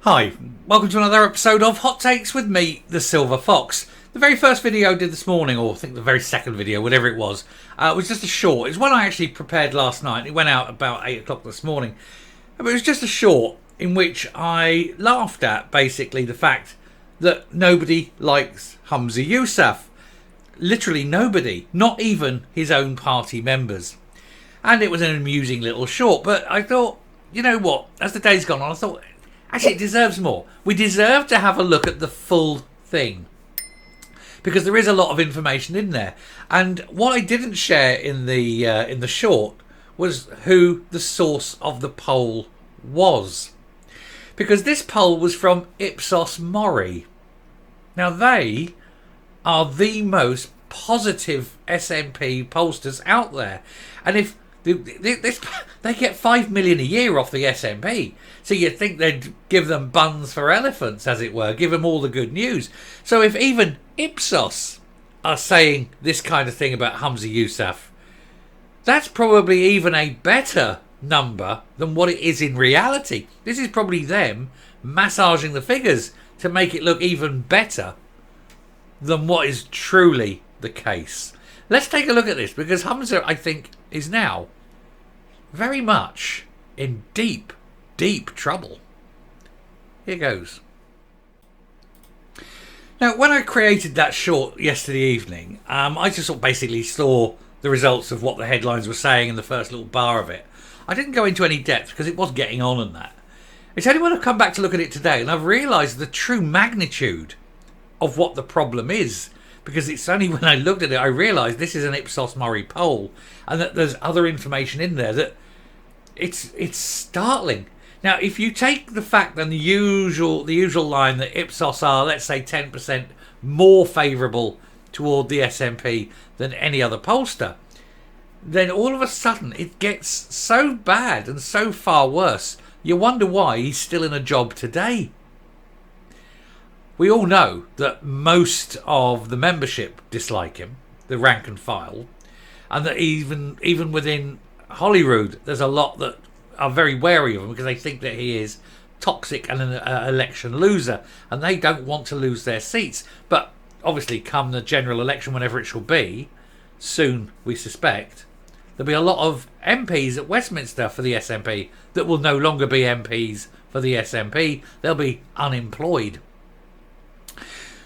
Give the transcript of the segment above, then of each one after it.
Hi, welcome to another episode of Hot Takes with me, the Silver Fox. The very first video I did this morning, or I think the very second video, whatever it was just a short. It's one I actually prepared last night. It went out about 8 o'clock this morning. But it was just a short in which I laughed at, basically, the fact that nobody likes Humza Yousaf. Literally nobody, not even his own party members. And it was an amusing little short, but I thought, you know what, as the day's gone on, I thought, actually, it deserves more. We deserve to have a look at the full thing, because there is a lot of information in there. And what I didn't share in the short was who the source of the poll was, because this poll was from Ipsos Mori. Now they are the most positive SNP pollsters out there, and if they get 5 million a year off the SNP. So you'd think they'd give them buns for elephants, as it were, give them all the good news. So if even Ipsos are saying this kind of thing about Humza Yousaf, that's probably even a better number than what it is in reality. This is probably them massaging the figures to make it look even better than what is truly the case. Let's take a look at this, because Humza, I think, is now very much in deep trouble. Here goes. Now, when I created that short yesterday evening, I just basically saw the results of what the headlines were saying in the first little bar of it. I didn't go into any depth because it was getting on and that. It's only when I've come back to look at it today and I've realised the true magnitude of what the problem is. Because it's only when I looked at it I realised this is an Ipsos Mori poll, and that there's other information in there that it's startling. Now, if you take the fact that the usual line that Ipsos are, let's say, 10% more favourable toward the SNP than any other pollster, then all of a sudden it gets so bad and so far worse. You wonder why he's still in a job today. We all know that most of the membership dislike him, the rank and file, and that even within Holyrood, there's a lot that are very wary of him because they think that he is toxic and an election loser, and they don't want to lose their seats. But obviously, come the general election, whenever it shall be, soon we suspect, there'll be a lot of MPs at Westminster for the SNP that will no longer be MPs for the SNP. They'll be unemployed.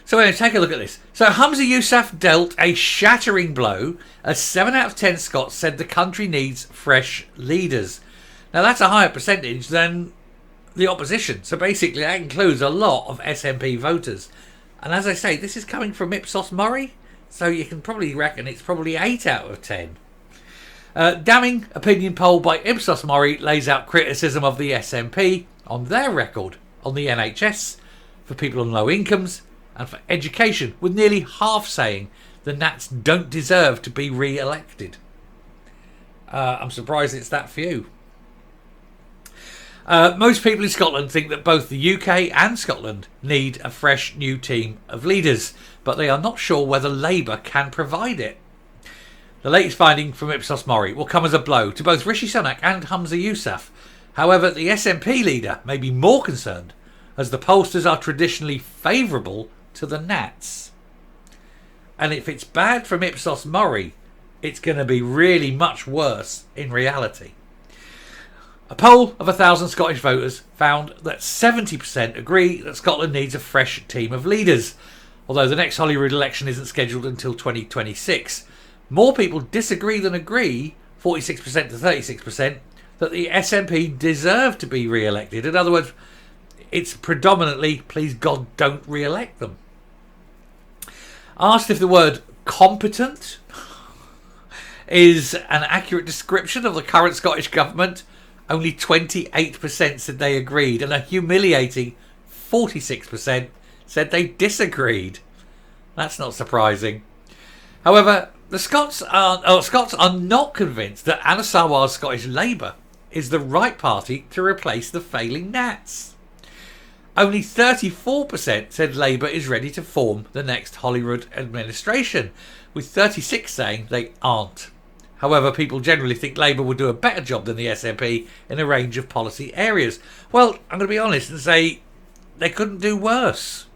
So anyway, take a look at this. So Humza Yousaf dealt a shattering blow as 7 out of 10 Scots said the country needs fresh leaders. Now that's a higher percentage than the opposition. So basically that includes a lot of SNP voters. And as I say, this is coming from Ipsos Mori. So you can probably reckon it's probably 8 out of 10. Damning opinion poll by Ipsos Mori lays out criticism of the SNP on their record on the NHS, for people on low incomes, and for education, with nearly half saying the Nats don't deserve to be re-elected. I'm surprised it's that few. Most people in Scotland think that both the UK and Scotland need a fresh new team of leaders, but they are not sure whether Labour can provide it. The latest finding from Ipsos Mori will come as a blow to both Rishi Sunak and Humza Yousaf. However, the SNP leader may be more concerned, as the pollsters are traditionally favourable to the Nats. And if it's bad from Ipsos Mori, it's going to be really much worse in reality. A poll of 1,000 Scottish voters found that 70% agree that Scotland needs a fresh team of leaders, although the next Holyrood election isn't scheduled until 2026. More people disagree than agree, 46% to 36%, that the SNP deserve to be re-elected. In other words, it's predominantly, please God, don't re-elect them. Asked if the word competent is an accurate description of the current Scottish government, only 28% said they agreed, and a humiliating 46% said they disagreed. That's not surprising. However, the Scots are not convinced that Anna Sarwar's Scottish Labour is the right party to replace the failing Nats. Only 34% said Labour is ready to form the next Holyrood administration, with 36% saying they aren't. However, people generally think Labour will do a better job than the SNP in a range of policy areas. Well, I'm going to be honest and say they couldn't do worse.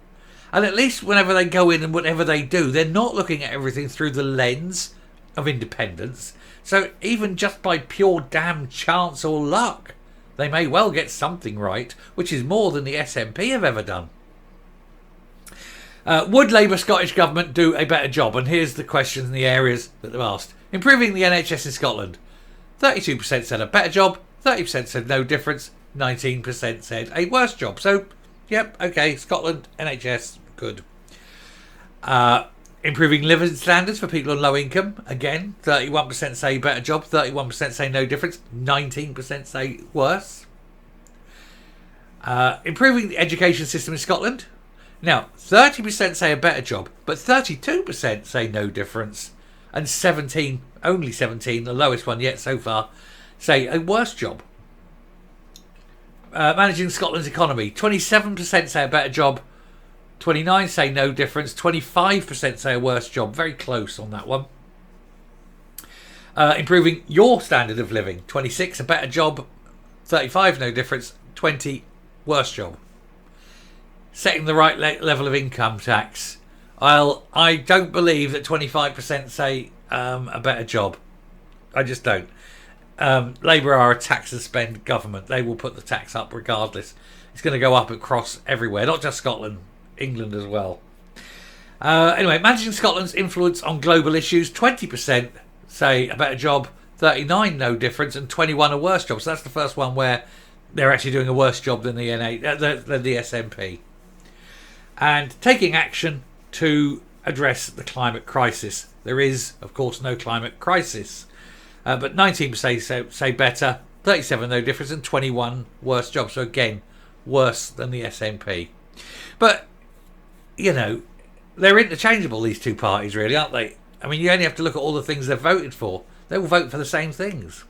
And at least whenever they go in and whatever they do, they're not looking at everything through the lens of independence. So even just by pure damn chance or luck, they may well get something right, which is more than the SNP have ever done. Would Labour Scottish Government do a better job? And here's the questions and the areas that they've asked. Improving the NHS in Scotland. 32% said a better job, 30% said no difference, 19% said a worse job. So, yep, okay, Scotland, NHS, good. Improving living standards for people on low income. Again, 31% say better job, 31% say no difference, 19% say worse. Improving the education system in Scotland. Now, 30% say a better job, but 32% say no difference, and only 17, the lowest one yet so far, say a worse job. Managing Scotland's economy. 27% say a better job, 29% say no difference, 25% say a worse job. Very close on that one. Improving your standard of living. 26% a better job, 35% no difference, 20% worse job. Setting the right level of income tax. I don't believe that 25% say a better job. I just don't. Labour are a tax and spend government. They will put the tax up regardless. It's going to go up across everywhere, not just Scotland, England as well. Anyway, managing Scotland's influence on global issues. 20% say a better job, 39% no difference, and 21% a worse job. So that's the first one where they're actually doing a worse job than the SNP. And taking action to address the climate crisis. There is, of course, no climate crisis. But 19% say better, 37% no difference, and 21% worse job. So again, worse than the SNP. But, you know, they're interchangeable, these two parties, really, aren't they? I mean, you only have to look at all the things they've voted for. They will vote for the same things.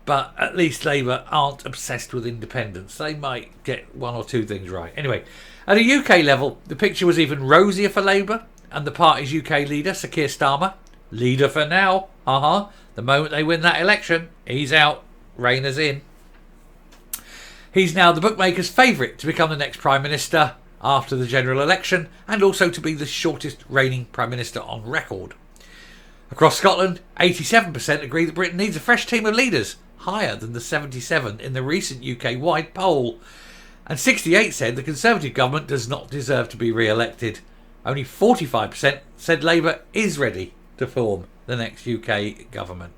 But at least Labour aren't obsessed with independence. They might get one or two things right. Anyway, at a UK level, the picture was even rosier for Labour and the party's UK leader, Sir Keir Starmer. Leader for now. The moment they win that election, he's out. Rayner's in. He's now the bookmakers' favourite to become the next Prime Minister after the general election, and also to be the shortest reigning Prime Minister on record. Across Scotland, 87% agree that Britain needs a fresh team of leaders, higher than the 77% in the recent UK-wide poll. And 68% said the Conservative government does not deserve to be re-elected. Only 45% said Labour is ready to form the next UK government.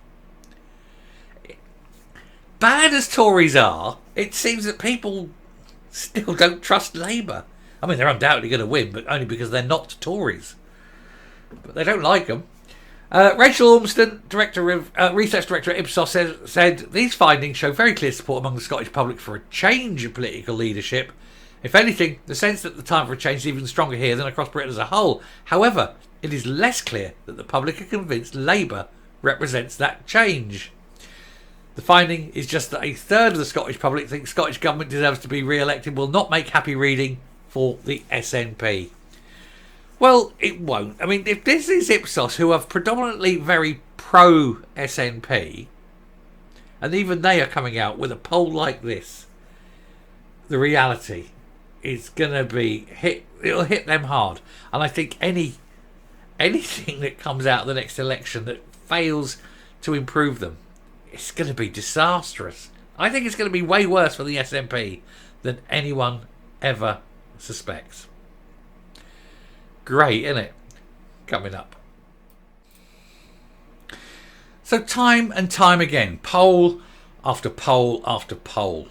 Bad as Tories are, it seems that people still don't trust Labour. I mean, they're undoubtedly going to win, but only because they're not Tories. But they don't like them. Rachel Ormston, research director at Ipsos, said these findings show very clear support among the Scottish public for a change in political leadership. If anything, the sense that the time for a change is even stronger here than across Britain as a whole. However, it is less clear that the public are convinced Labour represents that change. The finding is just that a third of the Scottish public think Scottish Government deserves to be re-elected will not make happy reading for the SNP. Well, it won't. I mean, if this is Ipsos, who are predominantly very pro-SNP, and even they are coming out with a poll like this, the reality is going to be it'll hit them hard. And I think anything that comes out of the next election that fails to improve them, it's going to be disastrous. I think it's going to be way worse for the SNP than anyone ever suspects. Great, isn't it? Coming up. So time and time again, poll after poll after poll,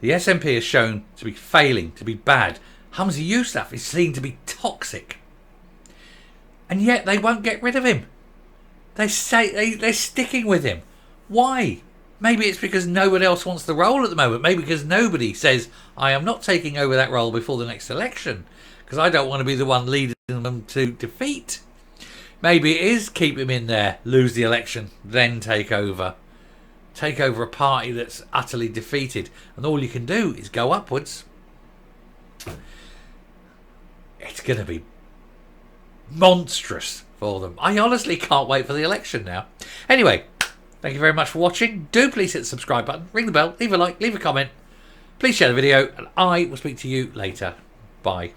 the SNP is shown to be failing, to be bad. Humza Yousaf is seen to be toxic. And yet they won't get rid of him. They say they're sticking with him. Why? Maybe it's because no one else wants the role at the moment. Maybe because nobody says, I am not taking over that role before the next election, because I don't want to be the one leading them to defeat. Maybe it is keep him in there, lose the election, then take over. Take over a party that's utterly defeated, and all you can do is go upwards. It's going to be monstrous for them. I honestly can't wait for the election now. Anyway, thank you very much for watching. Do please hit the subscribe button, ring the bell, leave a like, leave a comment. Please share the video, and I will speak to you later. Bye.